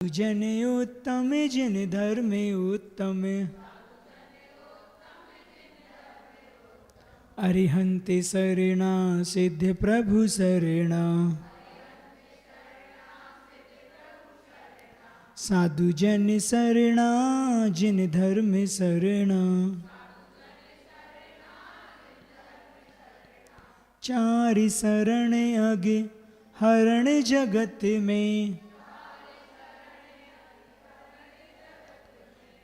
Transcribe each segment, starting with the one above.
जन उत्तम जिन धर्म उत्तम, अरिहंत शरणा सिद्ध प्रभु शरणा, साधु जन शरणा जिन धर्म शरणा, चारि शरण अगे हरण जगत में,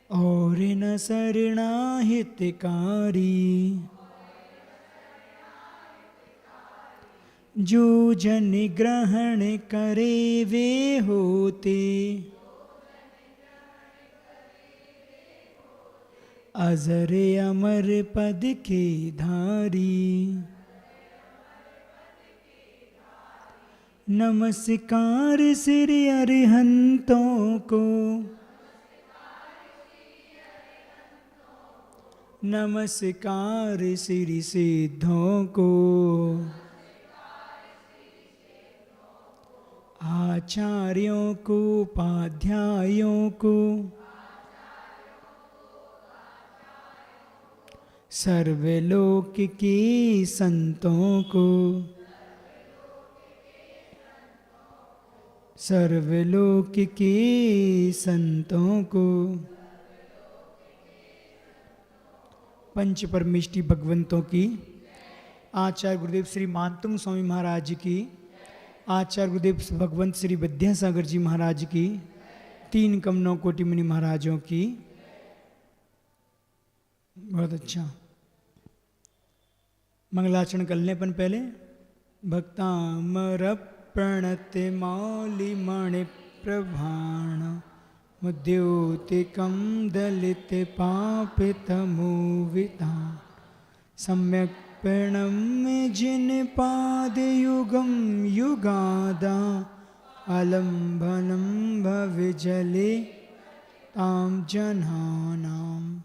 और न शरणा हितकारी, जो जन ग्रहण करे वे होते, अजर अमर पद के धारी। नमस्कार श्री अरिहंतों को, नमस्कार श्री सिद्धों को, आचार्यों को उपाध्यायों को, सर्वलोक के संतों को, सर्वलोक के संतों को, पंच परमेष्टि भगवंतों की, आचार्य गुरुदेव श्री मानतुंग स्वामी महाराज की, आचार्य गुरुदेव भगवंत श्री विद्यासागर जी महाराज की, तीन कमनों कोटि मुनि महाराजों की। बहुत अच्छा। मंगलाचरण कर लें अपन पहले। भक्तामर प्रणत मौलि मणि प्रभाण, मुद्योतिकं दलित पापितमोवितान, सम्यक प्रणम्य जिन पाद युगम युगादा, अलंबनं भवजले ताम जनानाम।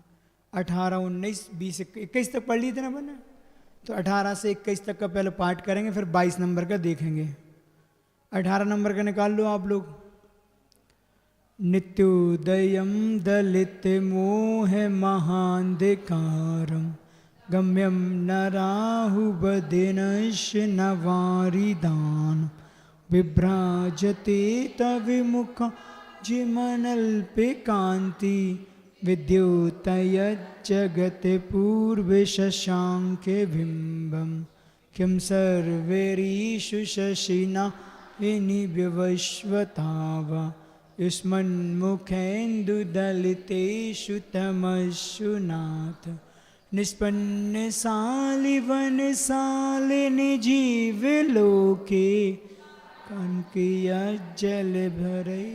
18, 19, 20, 21 तक पढ़ लिए थे ना बना, तो 18 से 21 तक का पहले पाठ करेंगे, फिर 22 नंबर का देखेंगे। 18 नंबर का निकाल लो आप लोग। नित्योदयं दलित मोह महांधकारं, गम्यं न राहुबदिनश् नवारिदान, विभ्राजते तविमुख जिमनल्पिकान्ति, विद्योतयज्जगत् पूर्वे शशाङ्के बिम्बं, किं सर्वैरीषु शशिना विनिविवश्वतावा, युष्मन्मुखेन्दुदलितेषु तमस्सु नाथ, निष्पन्नशालिवनशालिनि जीवलोके, कनकयज्जलभरै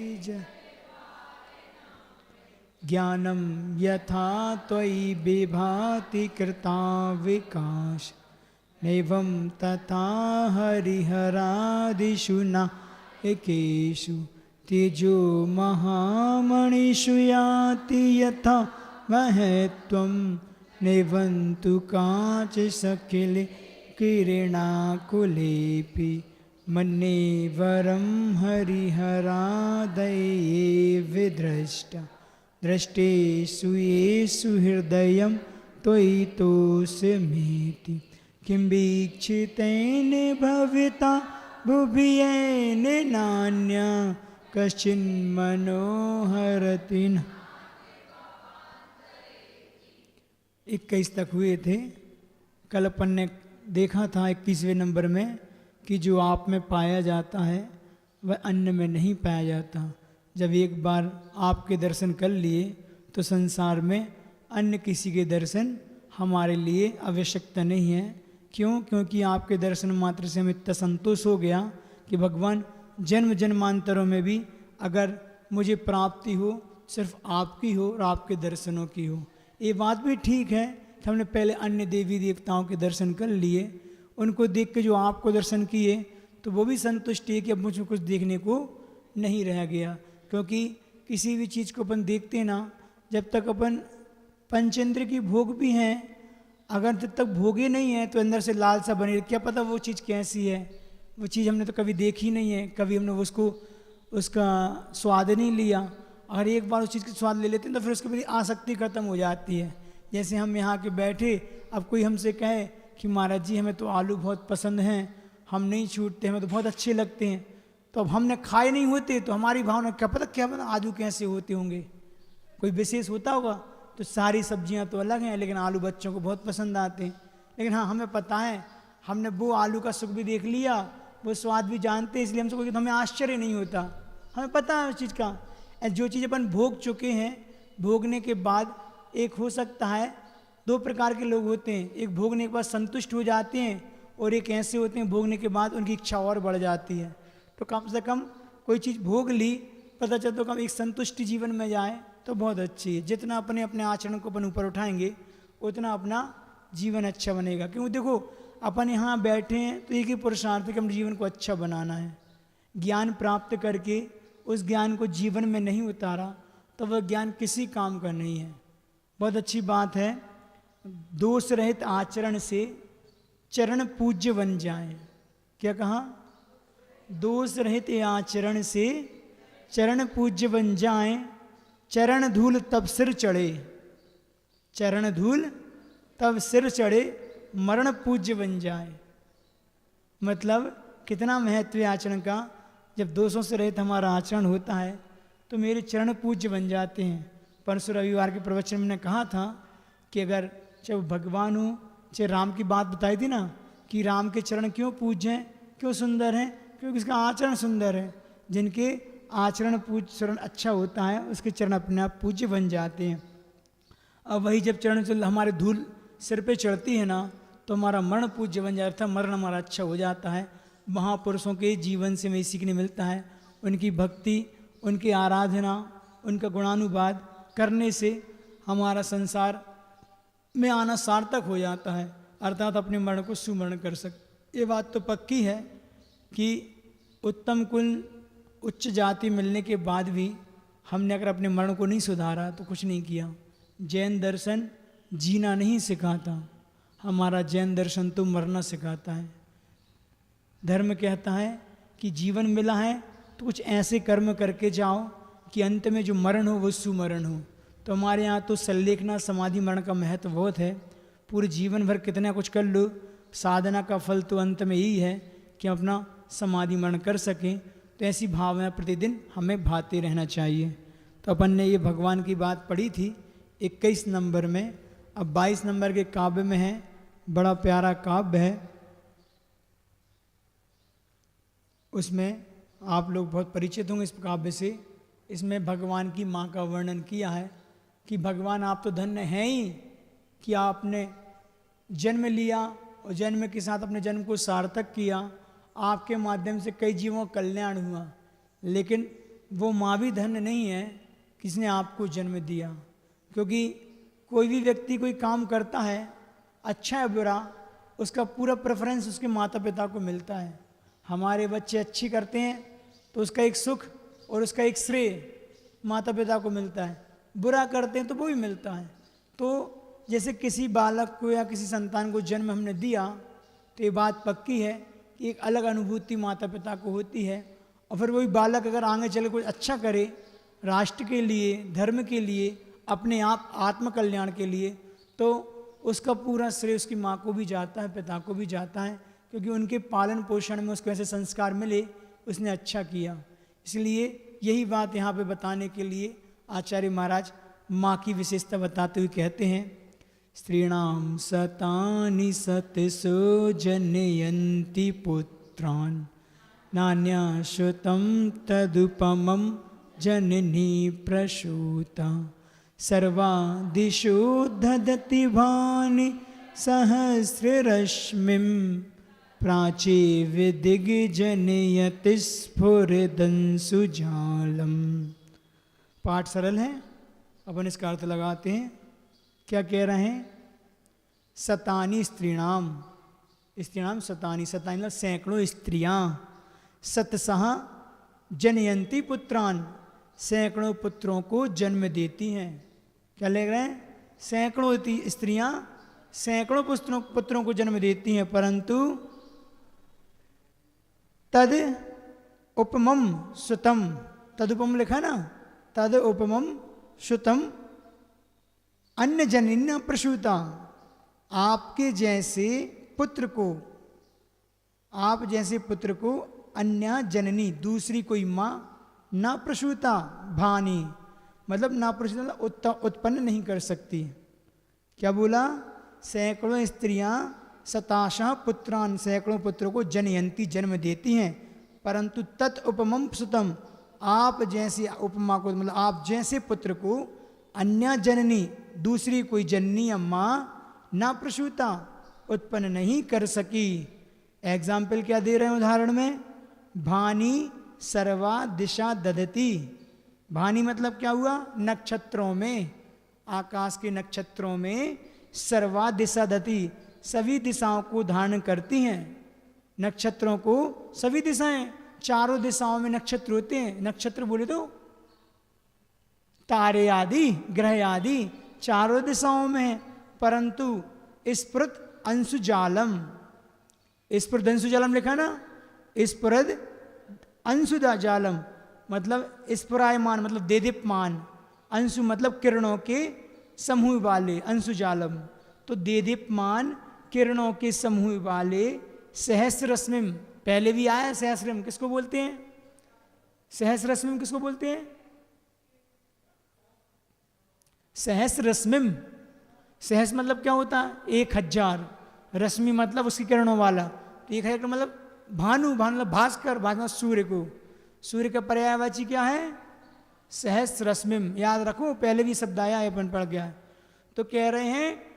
ज्ञानं यथा त्वयि विभाति कृता विकास, नैवं तथा हरिहरादिषु नायकेषु, तेजो महामणिषु याति यथा महत्त्वं, नैवं तु काचसकिले किरणाकुलेऽपि, मन्ये वरं हरिहरादये विदृष्टा, दृष्टेषु येषु हृदयं त्वयि तोषमेति, किं वीक्षितेन भविता भुवि नान्या, कश्चिन्मनोहरति न। 21 तक हुए थे। कल अपन ने देखा था 21वें नंबर में कि जो आप में पाया जाता है वह अन्य में नहीं पाया जाता। जब एक बार आपके दर्शन कर लिए तो संसार में अन्य किसी के दर्शन हमारे लिए आवश्यकता नहीं है। क्यों? क्योंकि आपके दर्शन मात्र से हमें इतना संतोष हो गया कि भगवान जन्म जन्मांतरों में भी अगर मुझे प्राप्ति हो सिर्फ आपकी हो और आपके दर्शनों की हो। ये बात भी ठीक है कि हमने पहले अन्य देवी देवताओं के दर्शन कर लिए, उनको देख के जो आपको दर्शन किए तो वो भी संतुष्टि है कि अब मुझे कुछ देखने को नहीं रह गया। क्योंकि किसी भी चीज़ को अपन देखते ना, जब तक अपन पंचेंद्र की भोग भी हैं, अगर जब तक भोगे नहीं है तो अंदर से लालसा बनी, क्या पता वो चीज़ कैसी है। वो चीज़ हमने तो कभी देखी नहीं है, कभी हमने उसको उसका स्वाद नहीं लिया। अगर एक बार उस चीज़ का स्वाद ले लेते हैं तो फिर उसके प्रति आसक्ति खत्म हो जाती है। जैसे हम यहाँ के बैठे, अब कोई हमसे कहे कि महाराज जी हमें तो आलू बहुत पसंद हैं, हम नहीं छूटते, हमें तो बहुत अच्छे लगते हैं, तो अब हमने खाए नहीं होते तो हमारी भावना क्या पता आलू कैसे होते होंगे, कोई विशेष होता होगा। तो सारी सब्जियां तो अलग हैं, लेकिन आलू बच्चों को बहुत पसंद आते हैं। लेकिन हाँ, हमें पता है, हमने वो आलू का सुख भी देख लिया, वो स्वाद भी जानते हैं, इसलिए हमसे कोई हमें आश्चर्य नहीं होता, हमें पता है उस चीज़ का। जो चीज़ अपन भोग चुके हैं, भोगने के बाद एक हो सकता है, दो प्रकार के लोग होते हैं, एक भोगने के बाद संतुष्ट हो जाते हैं और एक ऐसे होते हैं भोगने के बाद उनकी इच्छा और बढ़ जाती है। तो कम से कम कोई चीज़ भोग ली, पता चलता कम एक संतुष्टि जीवन में जाए तो बहुत अच्छी है। जितना अपने अपने आचरण को अपन ऊपर उठाएंगे उतना अपना जीवन अच्छा बनेगा। क्योंकि देखो अपन यहाँ बैठे हैं तो एक ही पुरुषार्थ कि अपने जीवन को अच्छा बनाना है। ज्ञान प्राप्त करके उस ज्ञान को जीवन में नहीं उतारा तो वह ज्ञान किसी काम का नहीं है। बहुत अच्छी बात है, दोष रहित आचरण से चरण पूज्य बन जाए। क्या कहा? दोष रहित आचरण से चरण पूज्य बन जाए, चरण धूल तब सिर चढ़े, चरण धूल तब सिर चढ़े, मरण पूज्य बन जाए। मतलब कितना महत्व है आचरण का। जब दोषों से रहित हमारा आचरण होता है तो मेरे चरण पूज्य बन जाते हैं। परसों रविवार के प्रवचन में कहा था कि अगर चाहे भगवान हो चाहे राम की बात बताई थी ना, कि राम के चरण क्यों पूज्य हैं, क्यों सुंदर हैं, क्योंकि उसका आचरण सुंदर है। जिनके आचरण चरण अच्छा होता है उसके चरण अपने आप पूज्य बन जाते हैं। अब वही जब चरण हमारे धूल सिर पे चढ़ती है ना तो हमारा मरण पूज्य बन जाता है, मरण हमारा अच्छा हो जाता है। महापुरुषों के जीवन से हमें सीखने मिलता है, उनकी भक्ति, उनकी आराधना, उनका गुणानुवाद करने से हमारा संसार में आना सार्थक हो जाता है, अर्थात अपने मरण को सुमरण कर सकते। ये बात तो पक्की है कि उत्तम कुल उच्च जाति मिलने के बाद भी हमने अगर अपने मरण को नहीं सुधारा तो कुछ नहीं किया। जैन दर्शन जीना नहीं सिखाता, हमारा जैन दर्शन तो मरना सिखाता है। धर्म कहता है कि जीवन मिला है तो कुछ ऐसे कर्म करके जाओ कि अंत में जो मरण हो वो सुमरण हो। तो हमारे यहाँ तो संलेखना समाधि मरण का महत्व बहुत है। पूरे जीवन भर कितना कुछ कर लो, साधना का फल तो अंत में यही है कि अपना समाधि मरण कर सकें। तो ऐसी भावना प्रतिदिन हमें भाते रहना चाहिए। तो अपन ने ये भगवान की बात पढ़ी थी 21 नंबर में। अब 22 नंबर के काव्य में है, बड़ा प्यारा काव्य है, उसमें आप लोग बहुत परिचित होंगे इस काव्य से। इसमें भगवान की माँ का वर्णन किया है कि भगवान आप तो धन्य हैं ही कि आपने जन्म लिया और जन्म के साथ अपने जन्म को सार्थक किया, आपके माध्यम से कई जीवों का कल्याण हुआ। लेकिन वो माँ भी धन्य नहीं है किसने आपको जन्म दिया। क्योंकि कोई भी व्यक्ति कोई काम करता है, अच्छा है बुरा, उसका पूरा प्रेफरेंस उसके माता पिता को मिलता है। हमारे बच्चे अच्छी करते हैं तो उसका एक सुख और उसका एक श्रेय माता पिता को मिलता है, बुरा करते हैं तो वो भी मिलता है। तो जैसे किसी बालक को या किसी संतान को जन्म हमने दिया तो ये बात पक्की है कि एक अलग अनुभूति माता पिता को होती है। और फिर वही बालक अगर आगे चल कुछ अच्छा करे राष्ट्र के लिए, धर्म के लिए, अपने आप आत्म कल्याण के लिए, तो उसका पूरा श्रेय उसकी माँ को भी जाता है, पिता को भी जाता है, क्योंकि उनके पालन पोषण में उसको ऐसे संस्कार मिले, उसने अच्छा किया। इसलिए यही बात यहाँ पे बताने के लिए आचार्य महाराज माँ की विशेषता बताते हुए कहते हैं, स्त्रीणाम सतानि सतसो जनयन्ति पुत्रान् नान्याश्रुतं तदुपमं जननी प्रसूता सर्वादिशो ददति भानि सहस्ररश्मिं प्राची विदिग्जनयति स्फुरदंसुजालम्। पाठ सरल है, अपन इसका अर्थ लगाते हैं। क्या कह रहे हैं? सतानी स्त्रीणाम, स्त्रीणाम सतानी, सतानी मतलब सैकड़ों स्त्रियां, सतसह जनयंती पुत्रान, सैकड़ों पुत्रों को जन्म देती हैं। क्या ले रहे हैं? सैकड़ों स्त्रियां सैकड़ों पुत्रों को जन्म देती हैं, परंतु तद उपमम सुतम, तदुपम लिखा ना, तद उपमम सुतम अन्य जननी प्रसूता, आपके जैसे पुत्र को, आप जैसे पुत्र को अन्य जननी दूसरी कोई माँ ना प्रसूता भानी, मतलब ना प्रसूता उत्पन्न नहीं कर सकती। क्या बोला? सैकड़ों स्त्रियां शताशः पुत्रान, सैकड़ों पुत्रों को जनयंती जन्म देती हैं, परंतु तत् उपमम सुतम, आप जैसी उपमा को, मतलब आप जैसे पुत्र को अन्य जननी दूसरी कोई जननी या माँ ना प्रसूता उत्पन्न नहीं कर सकी। एग्जाम्पल क्या दे रहे हैं उदाहरण में? भानी सर्वा दिशा दधती, भानी मतलब क्या हुआ? नक्षत्रों में, आकाश के नक्षत्रों में सर्वा दिशा दती, सभी दिशाओं को धारण करती हैं। नक्षत्रों को सभी दिशाएं, चारों दिशाओं में नक्षत्र होते हैं। नक्षत्र बोले तो तारे आदि, ग्रह आदि चारों दिशाओं में है, परंतु स्फुरद अंशुजालम, स्फुरद अंशुजालम लिखा ना, स्फुरद अंशुजालम मतलब स्फुरायमान, मतलब देदीप्यमान, अंशु मतलब किरणों के समूह वाले, अंशुजालम तो देदीप्यमान किरणों के समूह वाले, सहस्रश्मिम, पहले भी आया सहस्रम, किसको बोलते हैं? सहस्रश्मिम किसको बोलते हैं? सहस्रश्मिम, सहस मतलब क्या होता है? 1000, रश्मि मतलब उसकी किरणों वाला, तो 1000 मतलब भानु, भानु मतलब भास्कर, भास्कर सूर्य को, सूर्य का पर्यायवाची क्या है? सहस्रश्मिम, याद रखो, पहले भी शब्द आया है, अपन पढ़ गया। तो कह रहे हैं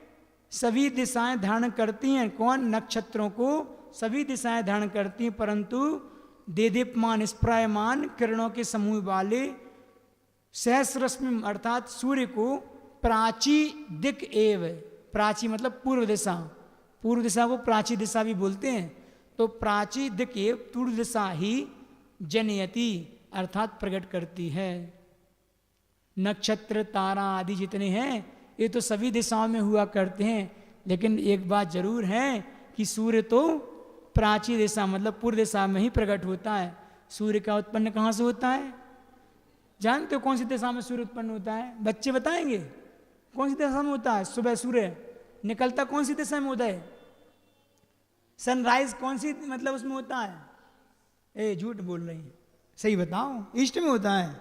सभी दिशाएं धारण करती हैं, कौन? नक्षत्रों को सभी दिशाएं धारण करती हैं, परंतु देदीप्यमान स्फुरायमान किरणों के समूह वाले सहस्रश्मिम अर्थात सूर्य को प्राची दिक एव, प्राची मतलब पूर्व दिशा, पूर्व दिशा को प्राची दिशा भी बोलते हैं, तो प्राची दिक एव पूर्व दिशा ही जनयति अर्थात प्रकट करती है। नक्षत्र तारा आदि जितने हैं ये तो सभी दिशाओं में हुआ करते हैं, लेकिन एक बात जरूर है कि सूर्य तो प्राची दिशा मतलब पूर्व दिशा में ही प्रकट होता है। सूर्य का उत्पन्न कहाँ से होता है? जानते हो कौन सी दिशा में सूर्य उत्पन्न होता है? बच्चे बताएंगे कौन सी दिशा में होता है? सुबह सूर्य निकलता कौन सी दिशा में होता है? सनराइज कौन सी मतलब उसमें होता है? ए झूठ बोल रही है, सही बताओ। ईस्ट में होता है।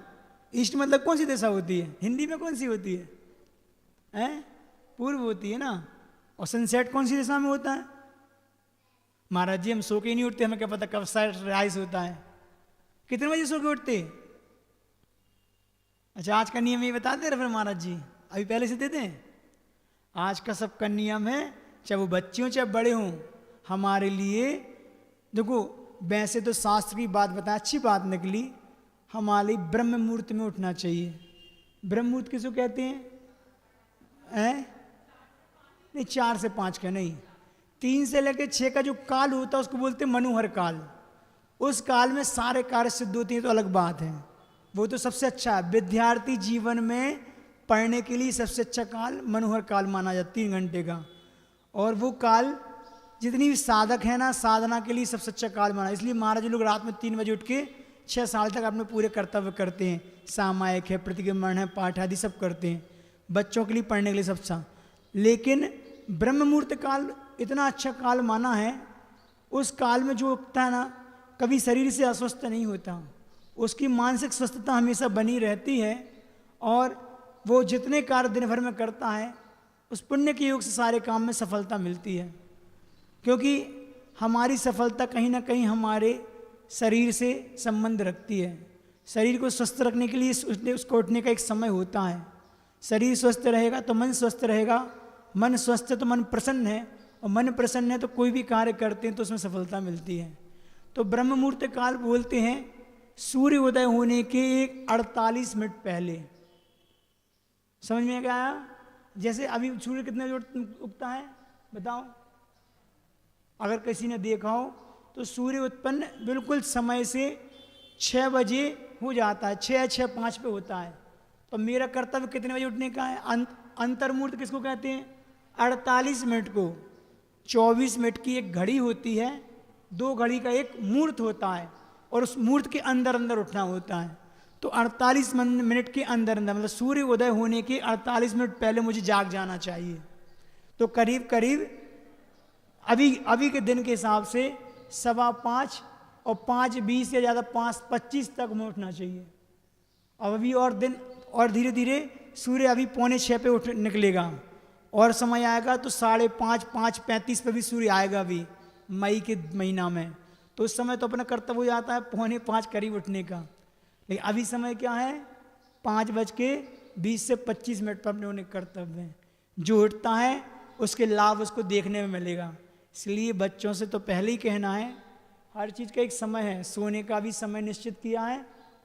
ईस्ट मतलब कौन सी दिशा होती है? हिंदी में कौन सी होती है? पूर्व होती है ना। और सनसेट कौन सी दिशा में होता है? महाराज जी हम सो के नहीं उठते, हमें क्या पता कब सनराइज होता है? कितने बजे सो के उठते? अच्छा आज का नियम ये बता दे रहे फिर महाराज जी, अभी पहले से देते हैं। आज का सबका नियम है, चाहे वो बच्चे हों चाहे बड़े हों, हमारे लिए देखो वैसे तो शास्त्र की बात बताए, अच्छी बात निकली, हमारी ब्रह्म मुहूर्त में उठना चाहिए। ब्रह्म मुहूर्त किसको कहते हैं? नहीं 4 से 5 का नहीं, 3 से लेकर 6 का जो काल होता है उसको बोलते हैं मनोहर काल। उस काल में सारे कार्य सिद्ध होते हैं तो अलग बात है, वो तो सबसे अच्छा है। विद्यार्थी जीवन में पढ़ने के लिए सबसे अच्छा काल मनोहर काल माना जाता है, 3 घंटे का। और वो काल जितनी भी साधक है ना, साधना के लिए सबसे अच्छा काल माना, इसलिए महाराज लोग रात में 3 बजे उठ के 6 साल तक अपने पूरे कर्तव्य करते हैं। सामायिक है, प्रतिक्रमण है, पाठ आदि सब करते हैं, बच्चों के लिए पढ़ने के लिए सब अच्छा। लेकिन ब्रह्म मुहूर्त काल इतना अच्छा काल माना है, उस काल में जो उठता है ना, कभी शरीर से अस्वस्थ नहीं होता, उसकी मानसिक स्वस्थता हमेशा बनी रहती है, और वो जितने कार्य दिन भर में करता है उस पुण्य के योग से सारे काम में सफलता मिलती है। क्योंकि हमारी सफलता कहीं ना कहीं हमारे शरीर से संबंध रखती है। शरीर को स्वस्थ रखने के लिए उसको उठने का एक समय होता है। शरीर स्वस्थ रहेगा तो मन स्वस्थ रहेगा, मन स्वस्थ है तो मन प्रसन्न है, और मन प्रसन्न है तो कोई भी कार्य करते हैं तो उसमें सफलता मिलती है। तो ब्रह्म मुहूर्त काल बोलते हैं सूर्य उदय होने के 48 मिनट पहले। समझ में क्या आया? जैसे अभी सूर्य कितने बजे उगता है बताओ? अगर किसी ने देखा हो तो सूर्य उत्पन्न बिल्कुल समय से 6 बजे हो जाता है, 6:05 पे होता है। तो मेरा कर्तव्य कितने बजे उठने का है? अंतर्मुहूर्त किसको कहते हैं? 48 मिनट को। 24 मिनट की एक घड़ी होती है, 2 घड़ी का एक मुहूर्त होता है। और उस मुहूर्त के अंदर अंदर उठना होता है। तो 48 मिनट के अंदर अंदर, मतलब सूर्य उदय होने के 48 मिनट पहले मुझे जाग जाना चाहिए। तो करीब करीब अभी के दिन के हिसाब से 5:15 और 5:20 या ज़्यादा 5:25 तक में उठना चाहिए। अब अभी और दिन, और धीरे धीरे सूर्य अभी 5:45 पे उठ निकलेगा, और समय आएगा तो 5:30 5:35 पे भी सूर्य आएगा अभी मई के महीना में। तो उस समय तो अपना कर्तव्य हो जाता है 4:45 करीब उठने का। लेकिन अभी समय क्या है, 5:20 से 25 मिनट पर अपने होने कर्तव्य है। जो उठता है उसके लाभ उसको देखने में मिलेगा। इसलिए बच्चों से तो पहले ही कहना है, हर चीज़ का एक समय है। सोने का भी समय निश्चित किया है,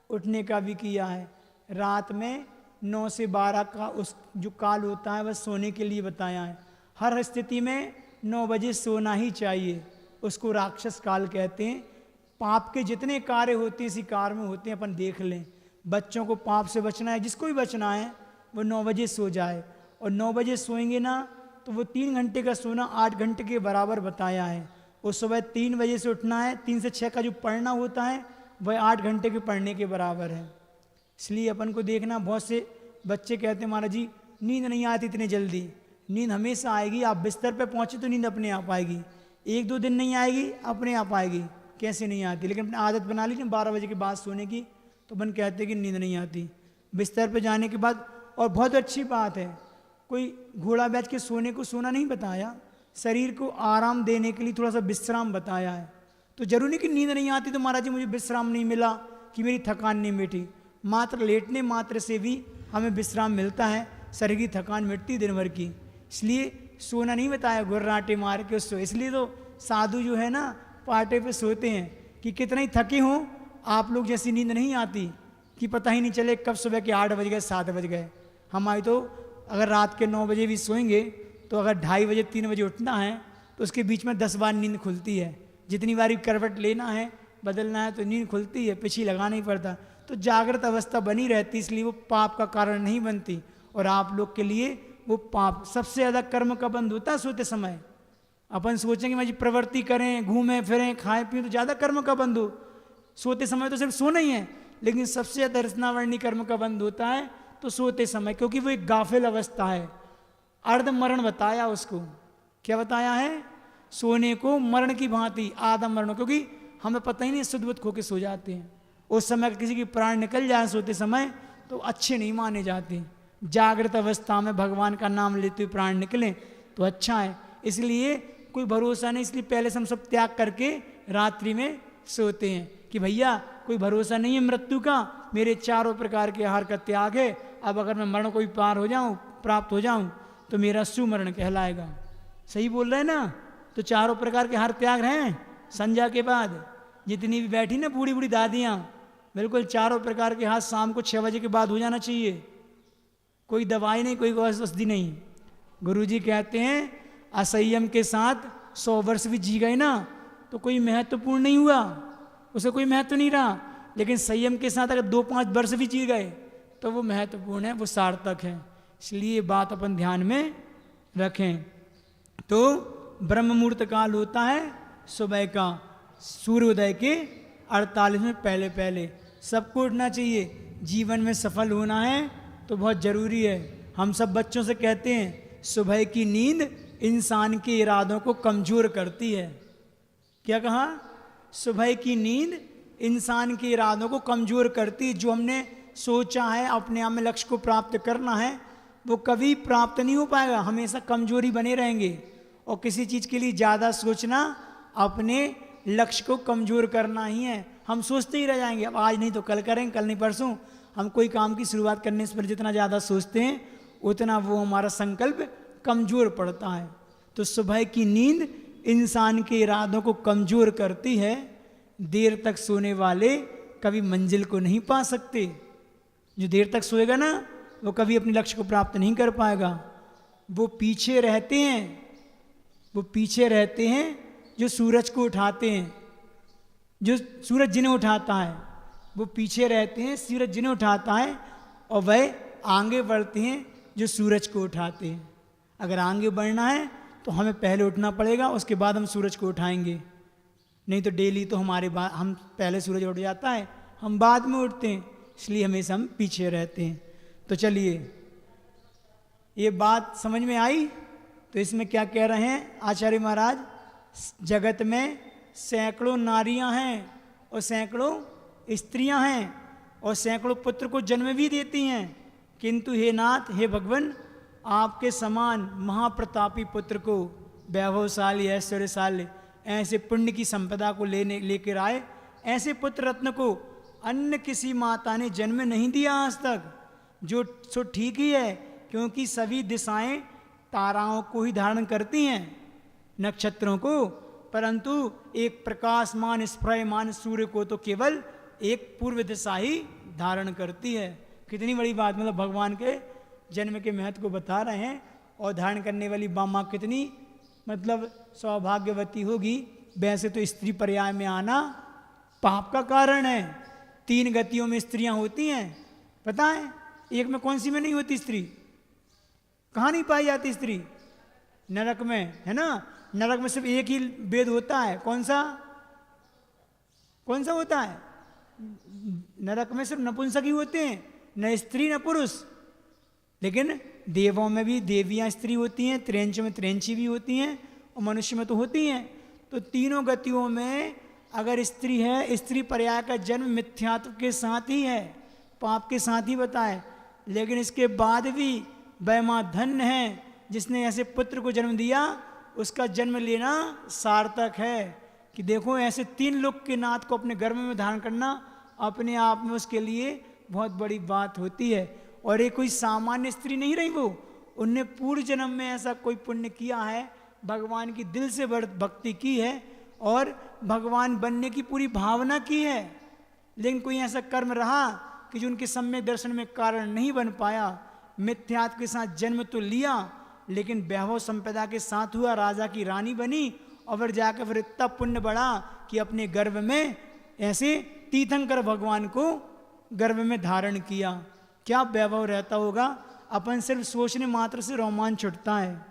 उठने का भी किया है। रात में 9 से 12 का उस जो काल होता है वह सोने के लिए बताया है। हर स्थिति में 9 बजे सोना ही चाहिए। उसको राक्षस काल कहते हैं। पाप के जितने कार्य होते हैं इसी कार्य में होते हैं, अपन देख लें। बच्चों को पाप से बचना है, जिसको भी बचना है वो 9 बजे सो जाए। और 9 बजे सोएंगे ना तो वो 3 घंटे का सोना 8 घंटे के बराबर बताया है। उस सुबह 3 बजे से उठना है, 3 से 6 का जो पढ़ना होता है वह 8 घंटे के पढ़ने के बराबर है। इसलिए अपन को देखना, बहुत से बच्चे कहते हैं महाराज जी नींद नहीं आती इतनी जल्दी। नींद हमेशा आएगी, आप बिस्तर पे पहुँचे तो नींद अपने आप आएगी। 1-2 दिन नहीं आएगी, अपने आप आएगी। कैसे नहीं आती? लेकिन अपनी आदत बना लीजिए 12 बजे के बाद सोने की, तो अपन कहते हैं कि नींद नहीं आती। बिस्तर पे जाने के बाद, और बहुत अच्छी बात है, कोई घोड़ा बैठ के सोने को सोना नहीं बताया, शरीर को आराम देने के लिए थोड़ा सा विश्राम बताया है। तो जरूरी नहीं कि नींद नहीं आती तो महाराज जी मुझे विश्राम नहीं मिला, कि मेरी थकान नहीं मिटी। मात्र लेटने मात्र से भी हमें विश्राम मिलता है, शरीर की थकान मिटती दिन भर की। इसलिए सोना नहीं बताया गुर्राटे मार के सो। इसलिए तो साधु जो है ना पाटे पे सोते हैं कि कितना ही थके हों, आप लोग जैसी नींद नहीं आती कि पता ही नहीं चले कब सुबह के 8 बज गए 7 बज गए। हमारी तो अगर रात के 9 बजे भी सोएंगे तो अगर 2:30 बजे 3 बजे उठना है तो उसके बीच में 10 बार नींद खुलती है। जितनी बारी करवट लेना है बदलना है तो नींद खुलती है, पीछे लगाना ही पड़ता। तो जागृत अवस्था बनी रहती, इसलिए वो पाप का कारण नहीं बनती। और आप लोग के लिए वो पाप सबसे ज़्यादा कर्म का बंध होता है सोते समय। अपन सोचेंगे मैं जी प्रवृत्ति करें, घूमें फिरें, खाएं पिएं तो ज़्यादा कर्म का बंध हो। सोते समय तो सिर्फ सोना ही है, लेकिन सबसे ज़्यादा रचनावर्णी कर्म का बंध होता है तो सोते समय, क्योंकि वो एक गाफिल अवस्था है। अर्ध मरण बताया उसको। क्या बताया है? सोने को मरण की भांति, आधा मरण, क्योंकि हमें पता ही नहीं, शुद्ध बुद्ध खो के सो जाते हैं। उस समय किसी की प्राण निकल जाए सोते समय तो अच्छे नहीं माने जाते। जागृत अवस्था में भगवान का नाम लेते हुए प्राण निकले तो अच्छा है। इसलिए कोई भरोसा नहीं, इसलिए पहले से हम सब त्याग करके रात्रि में सोते हैं कि भैया कोई भरोसा नहीं है मृत्यु का, मेरे चारों प्रकार के आहार का त्याग है। अब अगर मैं मरण को भी पार हो जाऊं, प्राप्त हो जाऊं तो मेरा सुमरण कहलाएगा। सही बोल रहे हैं ना? तो चारों प्रकार के आहार त्याग रहे हैं संध्या के बाद। जितनी भी बैठी ना बूढ़ी बूढ़ी दादियाँ, बिल्कुल चारों प्रकार के आहार शाम को 6 बजे के बाद हो जाना चाहिए। कोई दवाई नहीं, कोई औषधि नहीं। गुरुजी कहते हैं असंयम के साथ 100 वर्ष भी जी गए ना तो कोई महत्वपूर्ण नहीं हुआ, उसे कोई महत्व नहीं रहा। लेकिन संयम के साथ अगर 2-5 वर्ष भी जी गए तो वो महत्वपूर्ण है, वो सार्थक है। इसलिए बात अपन ध्यान में रखें। तो ब्रह्म मुहूर्त काल होता है सुबह का, सूर्योदय के 48 मिनट पहले पहले। सबको उठना चाहिए। जीवन में सफल होना है तो बहुत ज़रूरी है। हम सब बच्चों से कहते हैं सुबह की नींद इंसान के इरादों को कमज़ोर करती है। क्या कहा? सुबह की नींद इंसान के इरादों को कमज़ोर करती है। जो हमने सोचा है अपने आप में लक्ष्य को प्राप्त करना है वो कभी प्राप्त नहीं हो पाएगा, हमेशा कमजोरी बने रहेंगे। और किसी चीज़ के लिए ज़्यादा सोचना अपने लक्ष्य को कमज़ोर करना ही है। हम सोचते ही रह जाएंगे, अब आज नहीं तो कल करेंगे, कल नहीं परसों। हम कोई काम की शुरुआत करने से पर जितना ज़्यादा सोचते हैं उतना वो हमारा संकल्प कमज़ोर पड़ता है। तो सुबह की नींद इंसान के इरादों को कमज़ोर करती है। देर तक सोने वाले कभी मंजिल को नहीं पा सकते। जो देर तक सोएगा ना वो कभी अपने लक्ष्य को प्राप्त नहीं कर पाएगा। वो पीछे रहते हैं, वो पीछे रहते हैं जो सूरज को उठाते हैं। जो सूरज जिन्हें उठाता है वो पीछे रहते हैं, सूरज जिन्हें उठाता है, और वह आगे बढ़ते हैं जो सूरज को उठाते हैं। अगर आगे बढ़ना है तो हमें पहले उठना पड़ेगा, उसके बाद हम सूरज को उठाएंगे। नहीं तो डेली तो हमारे बाद हम पहले सूरज उठ जाता है, हम बाद में उठते हैं, इसलिए हमेशा हम पीछे रहते हैं। तो चलिए, ये बात समझ में आई। तो इसमें क्या कह रहे हैं आचार्य महाराज, जगत में सैकड़ों नारियां हैं और सैकड़ों स्त्रियां हैं और सैकड़ों पुत्र को जन्म भी देती हैं, किंतु हे नाथ, हे भगवान, आपके समान महाप्रतापी पुत्र को, वैभवशाली ऐश्वर्यशाली ऐसे पुण्य की संपदा को लेकर आए, ऐसे पुत्र रत्न को अन्य किसी माता ने जन्म नहीं दिया आज तक। जो सो ठीक ही है, क्योंकि सभी दिशाएं ताराओं को ही धारण करती हैं, नक्षत्रों को, परंतु एक प्रकाशमान स्फुरयमान सूर्य को तो केवल एक पूर्व दिशा ही धारण करती है। कितनी बड़ी बात, मतलब भगवान के जन्म के महत्व को बता रहे हैं। और धारण करने वाली माँ कितनी मतलब सौभाग्यवती होगी। वैसे तो स्त्री पर्याय में आना पाप का कारण है। 3 गतियों में स्त्रियां होती हैं, पता है? एक में कौन सी में नहीं होती स्त्री? कहाँ नहीं पाई जाती स्त्री? नरक में, है ना। नरक में सिर्फ एक ही वेद होता है, कौन सा? कौन सा होता है? नरक में सिर्फ नपुंसक ही होते हैं, न स्त्री न पुरुष। लेकिन देवों में भी देवियां स्त्री होती हैं, त्रेंच में त्रेंची भी होती हैं, और मनुष्य में तो होती हैं। तो तीनों गतियों में अगर स्त्री है, स्त्री पर्याय का जन्म मिथ्यात्व के साथ ही है, पाप के साथ ही बताए। लेकिन इसके बाद भी वह माँ धन्य है जिसने ऐसे पुत्र को जन्म दिया, उसका जन्म लेना सार्थक है। कि देखो, ऐसे 3 लोक के नाथ को अपने गर्भ में धारण करना अपने आप में उसके लिए बहुत बड़ी बात होती है। और ये कोई सामान्य स्त्री नहीं रही, वो उनने पूर्व जन्म में ऐसा कोई पुण्य किया है, भगवान की दिल से भक्ति की है और भगवान बनने की पूरी भावना की है। लेकिन कोई ऐसा कर्म रहा कि जो उनके सम्यक दर्शन में कारण नहीं बन पाया। मिथ्यात्व के साथ जन्म तो लिया, लेकिन वैभव संपदा के साथ हुआ, राजा की रानी बनी, और फिर जाकर फिर इतना पुण्य बढ़ा कि अपने गर्भ में ऐसे तीर्थंकर भगवान को गर्भ में धारण किया। क्या वैभव रहता होगा, अपन सिर्फ सोचने मात्र से रोमांच उठता है।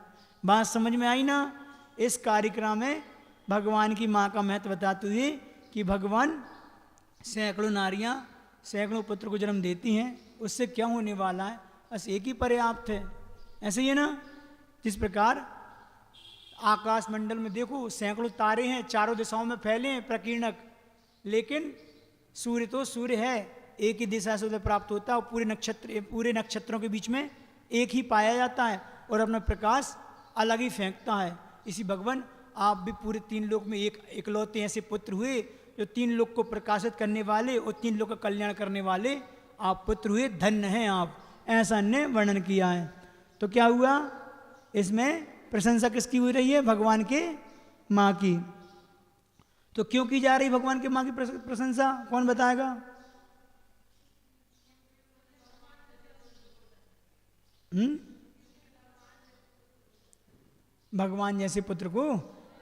बात समझ में आई ना। इस कार्यक्रम में भगवान की माँ का महत्व बताते हुए कि भगवान सैकड़ों नारियाँ सैकड़ों पुत्र को जन्म देती हैं, उससे क्या होने वाला है, बस एक ही पर्याप्त है। ऐसे ही है ना। जिस प्रकार आकाश मंडल में देखो सैकड़ों तारे हैं, चारों दिशाओं में फैले हैं प्रकीर्णक, लेकिन सूर्य तो सूर्य है, एक ही दिशा से उदय प्राप्त होता है, और पूरे नक्षत्रों के बीच में एक ही पाया जाता है और अपना प्रकाश अलग ही फेंकता है। इसी भगवान आप भी पूरे 3 लोक में इकलौते ऐसे पुत्र हुए जो 3 लोक को प्रकाशित करने वाले और 3 लोक का कल्याण करने वाले आप पुत्र हुए, धन्य हैं आप, ऐसा ने वर्णन किया है। तो क्या हुआ, इसमें प्रशंसा किसकी हो रही है? भगवान के माँ की। तो क्यों की जा रही भगवान के माँ की प्रशंसा, कौन बताएगा? भगवान जैसे पुत्र को,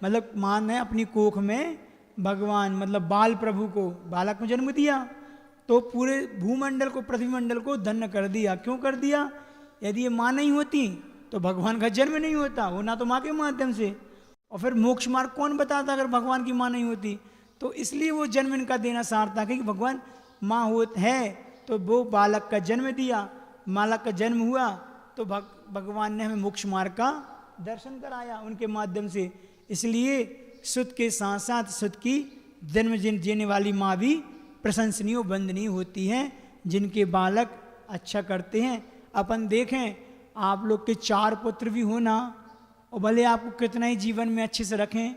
मतलब माँ ने अपनी कोख में भगवान मतलब बाल प्रभु को बालक में जन्म दिया, तो पूरे भूमंडल को, पृथ्वी मंडल को धन्य कर दिया। क्यों कर दिया? यदि ये माँ नहीं होती तो भगवान का जन्म नहीं होता, होना तो माँ के माध्यम से। और फिर मोक्ष मार्ग कौन बताता अगर भगवान की माँ नहीं होती? तो इसलिए वो जन्म इनका देना सार्थक है कि भगवान माँ है तो वो बालक का जन्म दिया, बालक का जन्म हुआ तो भगवान ने हमें मोक्ष मार्ग का दर्शन कराया उनके माध्यम से। इसलिए सुत के साथ साथ सुत की जन्म देने वाली माँ भी प्रशंसनीय वंदनीय होती हैं, जिनके बालक अच्छा करते हैं। अपन देखें, आप लोग के 4 पुत्र भी होना, और भले आपको कितना ही जीवन में अच्छे से रखें,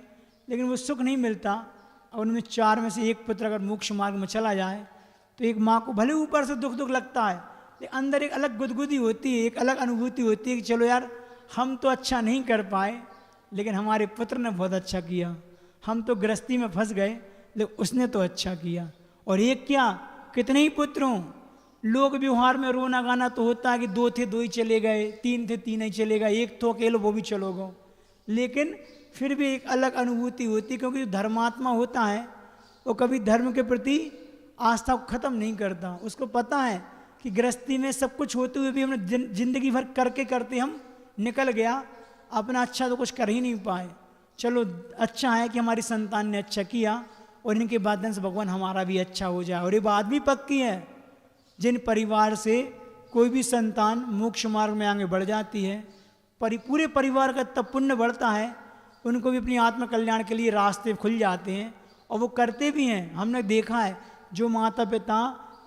लेकिन वो सुख नहीं मिलता। और उनमें 4 में से एक पुत्र अगर मोक्ष मार्ग में चला जाए तो एक माँ को भले ऊपर से दुख लगता है, लेकिन अंदर एक अलग गुदगुदी होती है, एक अलग अनुभूति होती है कि चलो यार, हम तो अच्छा नहीं कर पाए, लेकिन हमारे पुत्र ने बहुत अच्छा किया। हम तो गृहस्थी में फंस गए, लेकिन उसने तो अच्छा किया। और एक क्या, कितने ही पुत्र हों, लोग व्यवहार में रोना गाना तो होता है कि 2 थे 2 ही चले गए, 3 थे 3 ही चले गए, एक तो अकेले वो भी चलो गो। लेकिन फिर भी एक अलग अनुभूति होती, क्योंकि जो धर्मात्मा होता है वो कभी धर्म के प्रति आस्था को खत्म नहीं करता। उसको पता है कि गृहस्थी में सब कुछ होते हुए भी हमने जिंदगी भर करते हम निकल गया, अपना अच्छा तो कुछ कर ही नहीं पाए। चलो अच्छा है कि हमारी संतान ने अच्छा किया और इनके माध्यम से भगवान हमारा भी अच्छा हो जाए। और ये बात भी पक्की है, जिन परिवार से कोई भी संतान मोक्ष मार्ग में आगे बढ़ जाती है, पूरे परिवार का तब पुण्य बढ़ता है, उनको भी अपनी आत्म कल्याण के लिए रास्ते खुल जाते हैं और वो करते भी हैं। हमने देखा है जो माता पिता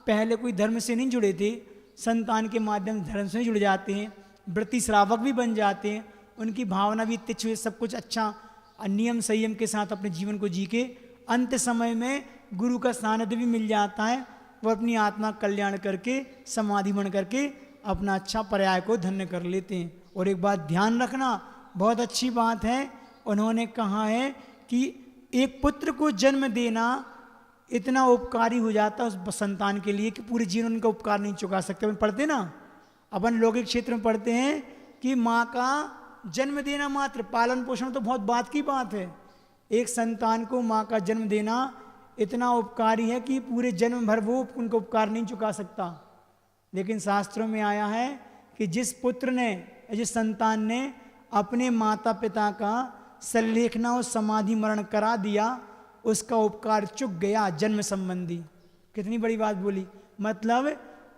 पहले कोई धर्म से नहीं जुड़े थे, संतान के माध्यम से धर्म से जुड़ जाते हैं, व्रती श्रावक भी बन जाते हैं, उनकी भावना भी तिच्छ हुई, सब कुछ अच्छा नियम संयम के साथ अपने जीवन को जी के अंत समय में गुरु का सानिध्य भी मिल जाता है, वो अपनी आत्मा कल्याण करके समाधि बन करके अपना अच्छा पर्याय को धन्य कर लेते हैं। और एक बात ध्यान रखना, बहुत अच्छी बात है, उन्होंने कहा है कि एक पुत्र को जन्म देना इतना उपकारी हो जाता है उस संतान के लिए कि पूरे जीवन उनका उपकार नहीं चुका सकते। अपन पढ़ते ना, अपन लौकिक क्षेत्र में पढ़ते हैं कि माँ का जन्म देना मात्र, पालन पोषण तो बहुत बात की बात है, एक संतान को माँ का जन्म देना इतना उपकारी है कि पूरे जन्म भर वो उनका उपकार नहीं चुका सकता। लेकिन शास्त्रों में आया है कि जिस पुत्र ने, जिस संतान ने अपने माता पिता का सल्लेखना और समाधि मरण करा दिया, उसका उपकार चुक गया जन्म संबंधी। कितनी बड़ी बात बोली, मतलब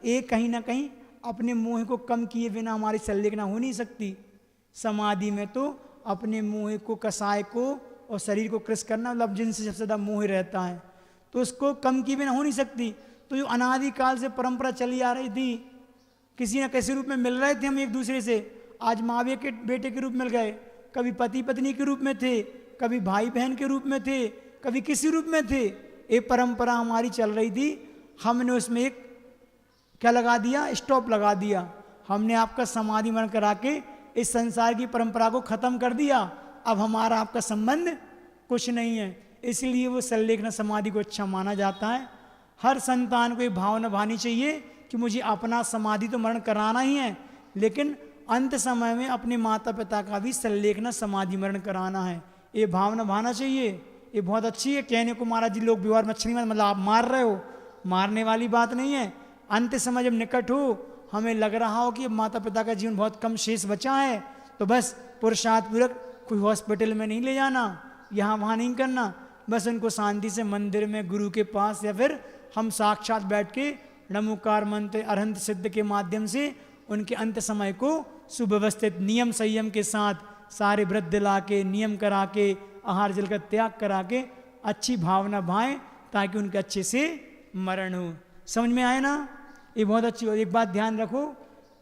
एक कहीं ना कहीं अपने मोह को कम किए बिना हमारी सल्लेखना हो नहीं सकती। समाधि में तो अपने मोह को, कसाय को और शरीर को कृष करना, मतलब जिनसे सबसे ज़्यादा मोह रहता है, तो उसको कम किए बिना हो नहीं सकती। तो जो अनादिकाल से परंपरा चली आ रही थी, किसी न किसी रूप में मिल रहे थे हम एक दूसरे से, आज माँ के बेटे के रूप मिल गए, कभी पति पत्नी के रूप में थे, कभी भाई बहन के रूप में थे, कभी किसी रूप में थे, एक परंपरा हमारी चल रही थी। हमने उसमें एक क्या लगा दिया, स्टॉप लगा दिया। हमने आपका समाधि मरण करा के इस संसार की परंपरा को खत्म कर दिया। अब हमारा आपका संबंध कुछ नहीं है, इसलिए वो सल्लेखना समाधि को अच्छा माना जाता है। हर संतान को ये भावना भानी चाहिए कि मुझे अपना समाधि तो मरण कराना ही है, लेकिन अंत समय में अपने माता पिता का भी सल्लेखना समाधि मरण कराना है, ये भावना भाना चाहिए। ये बहुत अच्छी है। कहने को महाराज जी लोग व्यवहार मछली में, मतलब आप मार रहे हो, मारने वाली बात नहीं है। अंत समय जब निकट हो, हमें लग रहा हो कि अब माता पिता का जीवन बहुत कम शेष बचा है, तो बस पुरुषार्थ पूर्वक कोई हॉस्पिटल में नहीं ले जाना, यहाँ वहाँ नहीं करना, बस उनको शांति से मंदिर में गुरु के पास या फिर हम साक्षात बैठ के नमोकार मंत्र अरहंत सिद्ध के माध्यम से उनके अंत समय को सुव्यवस्थित नियम संयम के साथ सारे व्रत दिला के, नियम करा के, आहार जल का त्याग करा के अच्छी भावना भाएं, ताकि उनके अच्छे से मरण हो। समझ में आए ना, ये बहुत अच्छी। और एक बात ध्यान रखो,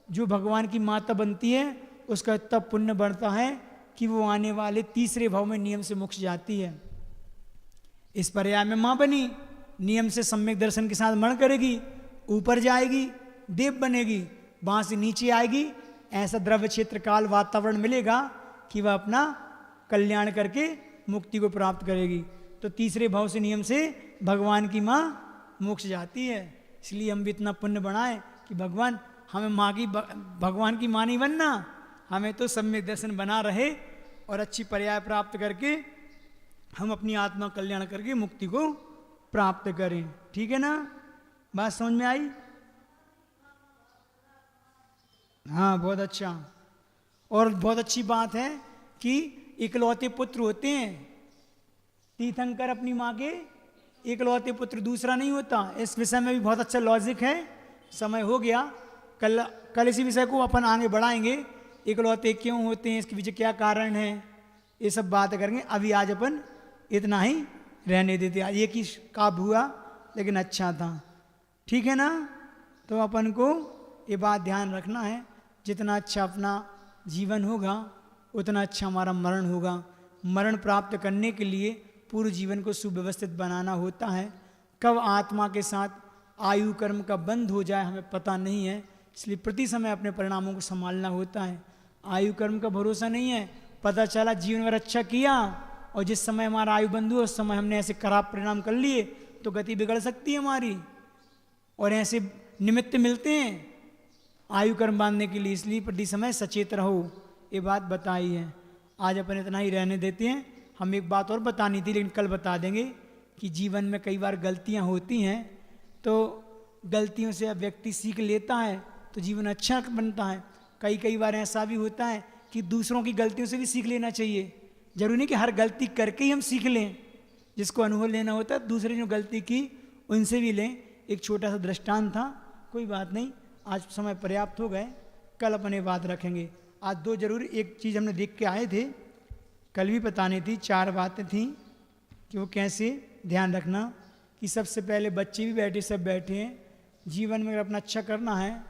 जो भगवान की माता बनती है उसका इतना पुण्य बढ़ता है कि वो आने वाले तीसरे भाव में नियम से मोक्ष जाती है। इस पर्याय में माँ बनी, नियम से सम्यक दर्शन के साथ मरण करेगी, ऊपर जाएगी, देव बनेगी, वहां से नीचे आएगी, ऐसा द्रव्य क्षेत्र काल वातावरण मिलेगा कि वह अपना कल्याण करके मुक्ति को प्राप्त करेगी। तो तीसरे भाव से नियम से भगवान की माँ मोक्ष जाती है। इसलिए हम भी इतना पुण्य बनाएं कि भगवान हमें माँ की, भगवान की माँ नहीं बनना, हमें तो सम्यक दर्शन बना रहे और अच्छी पर्याय प्राप्त करके हम अपनी आत्मा कल्याण करके मुक्ति को प्राप्त करें। ठीक है ना, बात समझ में आई? हाँ, बहुत अच्छा। और बहुत अच्छी बात है कि इकलौते पुत्र होते हैं, तीर्थंकर अपनी माँ के इकलौते पुत्र, दूसरा नहीं होता। इस विषय में भी बहुत अच्छा लॉजिक है। समय हो गया, कल इसी विषय को अपन आगे बढ़ाएंगे, इकलौते क्यों होते हैं, इसके पीछे क्या कारण है, ये सब बात करेंगे। अभी आज अपन इतना ही रहने देते। आज एक ही काव्य हुआ लेकिन अच्छा था, ठीक है ना। तो अपन को ये बात ध्यान रखना है, जितना अच्छा अपना जीवन होगा उतना अच्छा हमारा मरण होगा। मरण प्राप्त करने के लिए पूरे जीवन को सुव्यवस्थित बनाना होता है। कब आत्मा के साथ आयु कर्म का बंध हो जाए हमें पता नहीं है, इसलिए प्रति समय अपने परिणामों को संभालना होता है। आयु कर्म का भरोसा नहीं है, पता चला जीवन भर अच्छा किया और जिस समय हमारा आयु बंध हुआ उस समय हमने ऐसे खराब परिणाम कर लिए तो गति बिगड़ सकती है हमारी, और ऐसे निमित्त मिलते हैं आयु कर्म बांधने के लिए। इसलिए प्रति समय सचेत रहो, ये बात बताई है। आज अपन इतना ही रहने देते हैं। हम एक बात और बतानी थी लेकिन कल बता देंगे कि जीवन में कई बार गलतियां होती हैं, तो गलतियों से व्यक्ति सीख लेता है तो जीवन अच्छा बनता है। कई बार ऐसा भी होता है कि दूसरों की गलतियों से भी सीख लेना चाहिए। जरूरी नहीं कि हर गलती करके ही हम सीख लें, जिसको अनुभव लेना होता है दूसरे ने जो गलती की उनसे भी लें। एक छोटा सा दृष्टांत था, कोई बात नहीं, आज समय पर्याप्त हो गए, कल अपने बात रखेंगे। आज दो जरूर एक चीज़ हमने देख के आए थे, कल भी बतानी थी, 4 बातें थी कि वो कैसे ध्यान रखना कि सबसे पहले बच्चे भी बैठे, सब बैठे हैं, जीवन में अगर अपना अच्छा करना है।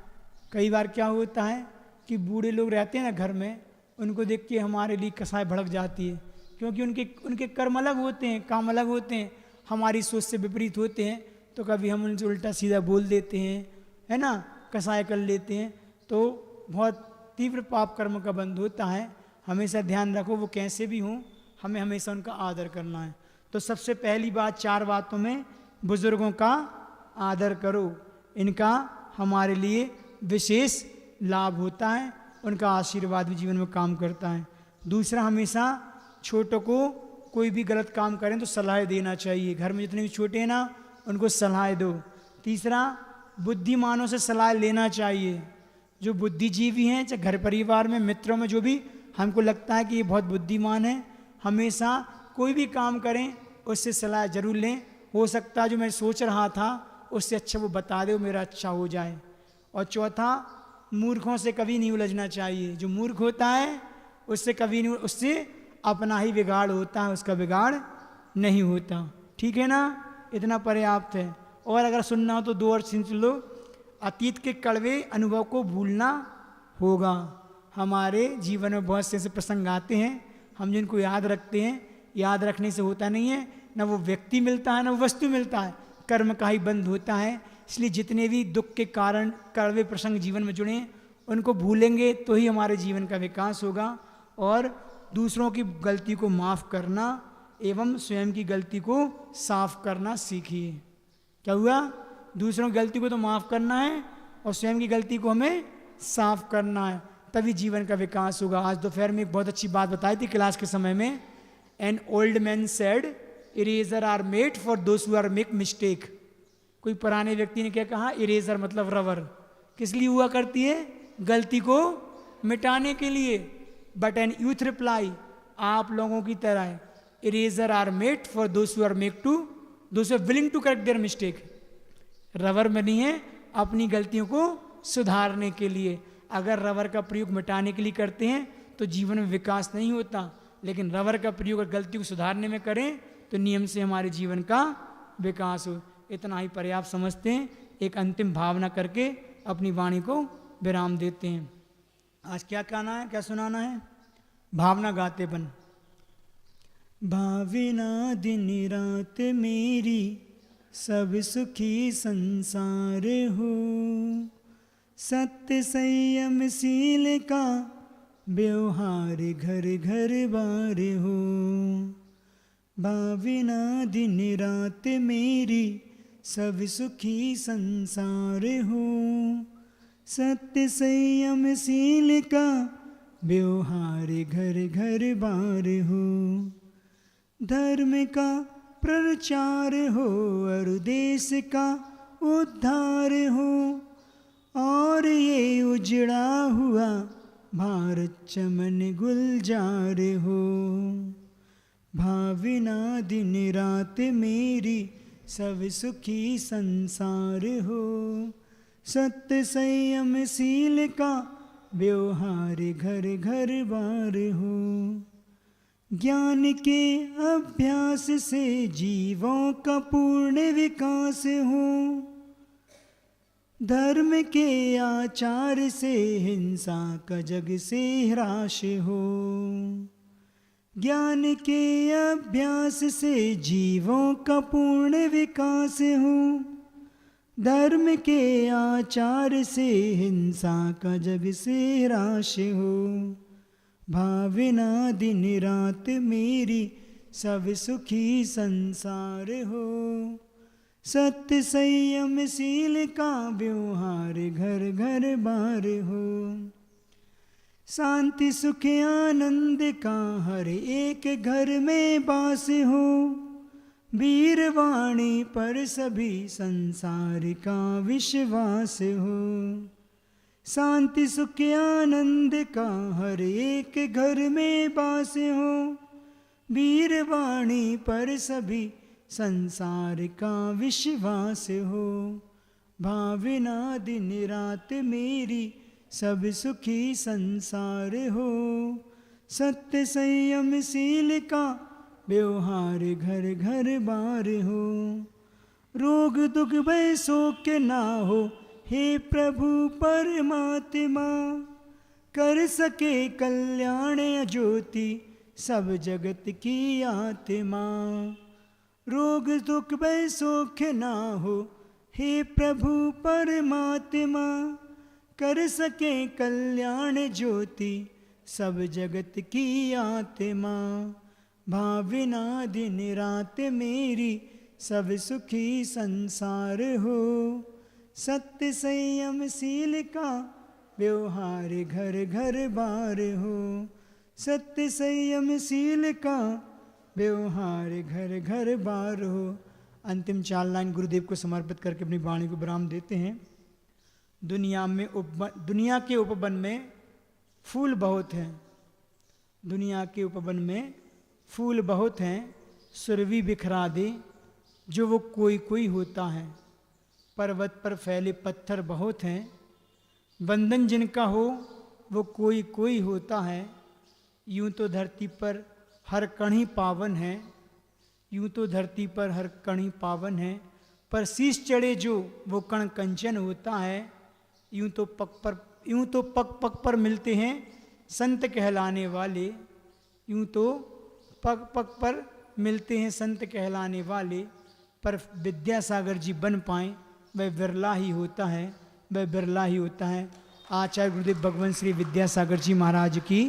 कई बार क्या होता है कि बूढ़े लोग रहते हैं ना घर में, उनको देख के हमारे लिए कसाय भड़क जाती है, क्योंकि उनके कर्म अलग होते हैं, काम अलग होते हैं, हमारी सोच से विपरीत होते हैं, तो कभी हम उनसे उल्टा सीधा बोल देते हैं, है ना, कसाय कर लेते हैं, तो बहुत तीव्र पाप कर्म का बंध होता है। हमेशा ध्यान रखो वो कैसे भी हों, हमें हमेशा उनका आदर करना है। तो सबसे पहली बात 4 बातों में, बुजुर्गों का आदर करो, इनका हमारे लिए विशेष लाभ होता है, उनका आशीर्वाद भी जीवन में काम करता है। दूसरा, हमेशा छोटों को कोई भी गलत काम करें तो सलाह देना चाहिए, घर में जितने भी छोटे हैं ना उनको सलाह दो। तीसरा, बुद्धिमानों से सलाह लेना चाहिए, जो बुद्धिजीवी हैं, चाहे घर परिवार में, मित्रों में, जो भी हमको लगता है कि ये बहुत बुद्धिमान है, हमेशा कोई भी काम करें उससे सलाह जरूर लें। हो सकता है जो मैं सोच रहा था उससे अच्छा वो बता दे, वो मेरा अच्छा हो जाए। और चौथा, मूर्खों से कभी नहीं उलझना चाहिए, जो मूर्ख होता है उससे कभी नहीं, उससे अपना ही बिगाड़ होता है, उसका बिगाड़ नहीं होता। ठीक है ना, इतना पर्याप्त है। और अगर सुनना हो तो 2 और सुन लो। अतीत के कड़वे अनुभव को भूलना होगा। हमारे जीवन में बहुत से ऐसे प्रसंग आते हैं, हम जिनको याद रखते हैं, याद रखने से होता नहीं है, ना वो व्यक्ति मिलता है ना वो वस्तु मिलता है, कर्म का ही बंध होता है। इसलिए जितने भी दुख के कारण कड़वे प्रसंग जीवन में जुड़े हैं उनको भूलेंगे तो ही हमारे जीवन का विकास होगा। और दूसरों की गलती को माफ़ करना एवं स्वयं की गलती को साफ करना सीखिए। क्या हुआ, दूसरों की गलती को तो माफ़ करना है और स्वयं की गलती को हमें साफ करना है, तभी जीवन का विकास होगा। आज दोपहर में एक बहुत अच्छी बात बताई थी क्लास के समय में। An old man said eraser are made for those who are make mistake. कोई पुराने व्यक्ति ने क्या कहा, इरेजर मतलब रबर किस लिए हुआ करती है, गलती को मिटाने के लिए। बट एन यूथ रिप्लाई, आप लोगों की तरह, eraser are made for those who are make to those who are willing to correct their mistake. Rubber में नहीं है अपनी गलतियों को सुधारने के लिए। अगर रबर का प्रयोग मिटाने के लिए करते हैं तो जीवन में विकास नहीं होता, लेकिन रबर का प्रयोग अगर गलती को सुधारने में करें तो नियम से हमारे जीवन का विकास हो। इतना ही पर्याप्त समझते हैं। एक अंतिम भावना करके अपनी वाणी को विराम देते हैं। आज क्या कहना है, क्या सुनाना है, भावना गाते बन। भाविना दिन रात मेरी सब सुखी संसार हो, सत्य संयम शील का व्यवहार घर घर बार हो। भाविना दिन रात मेरी सब सुखी संसार हो, सत्य संयम शील का व्यवहार घर घर बार हो। धर्म का प्रचार हो और देश का उद्धार हो, और ये उजड़ा हुआ भारत चमन गुलजार हो। भाविना दिन रात मेरी सब सुखी संसार हो, सत्य संयम शील का व्यवहार घर घर बार हो। ज्ञान के अभ्यास से जीवों का पूर्ण विकास हो, धर्म के आचार से हिंसा का जग से ह्रास हो। ज्ञान के अभ्यास से जीवों का पूर्ण विकास हो, धर्म के आचार से हिंसा का जग से ह्रास हो। भावना दिन रात मेरी सब सुखी संसार हो, सत्य संयम शील का व्यवहार घर घर बार हो। शांति सुख आनंद का हर एक घर में वास हो, वीरवाणी पर सभी संसार का विश्वास हो। शांति सुख आनंद का हर एक घर में वास हो, वीर वाणी पर सभी संसार का विश्वास हो। भावना दिन रात मेरी सब सुखी संसार हो। सत्य संयम शील का व्यवहार घर घर बार हो। रोग दुख भय शोक ना हो, हे प्रभु परमात्मा। कर सके कल्याण ज्योति सब जगत की आत्मा। रोग दुख भय शोक ना हो, हे प्रभु परमात्मा। कर सके कल्याण ज्योति सब जगत की आत्मा। भावना दिन रात मेरी सब सुखी संसार हो। सत्य संयम शील का व्यवहार घर घर बार हो। सत्य संयम शील का व्यवहार घर घर बार हो। अंतिम 4 लाइन गुरुदेव को समर्पित करके अपनी वाणी को विराम देते हैं। दुनिया के उपवन में फूल बहुत हैं। दुनिया के उपवन में फूल बहुत हैं। सुरभि बिखरा दे जो वो कोई कोई होता है। पर्वत पर फैले पत्थर बहुत हैं। बंधन जिनका हो वो कोई कोई होता है। यूं तो धरती पर हर कण ही पावन है। यूं तो धरती पर हर कण ही पावन है। पर शीश चढ़े जो वो कण कंचन होता है। यूं तो पग पग पर मिलते हैं संत कहलाने वाले। यूं तो पग पग पर मिलते हैं संत कहलाने वाले। पर विद्यासागर जी बन पाएँ वह बिरला ही होता है। वह बिरला ही होता है। आचार्य गुरुदेव भगवान श्री विद्यासागर जी महाराज की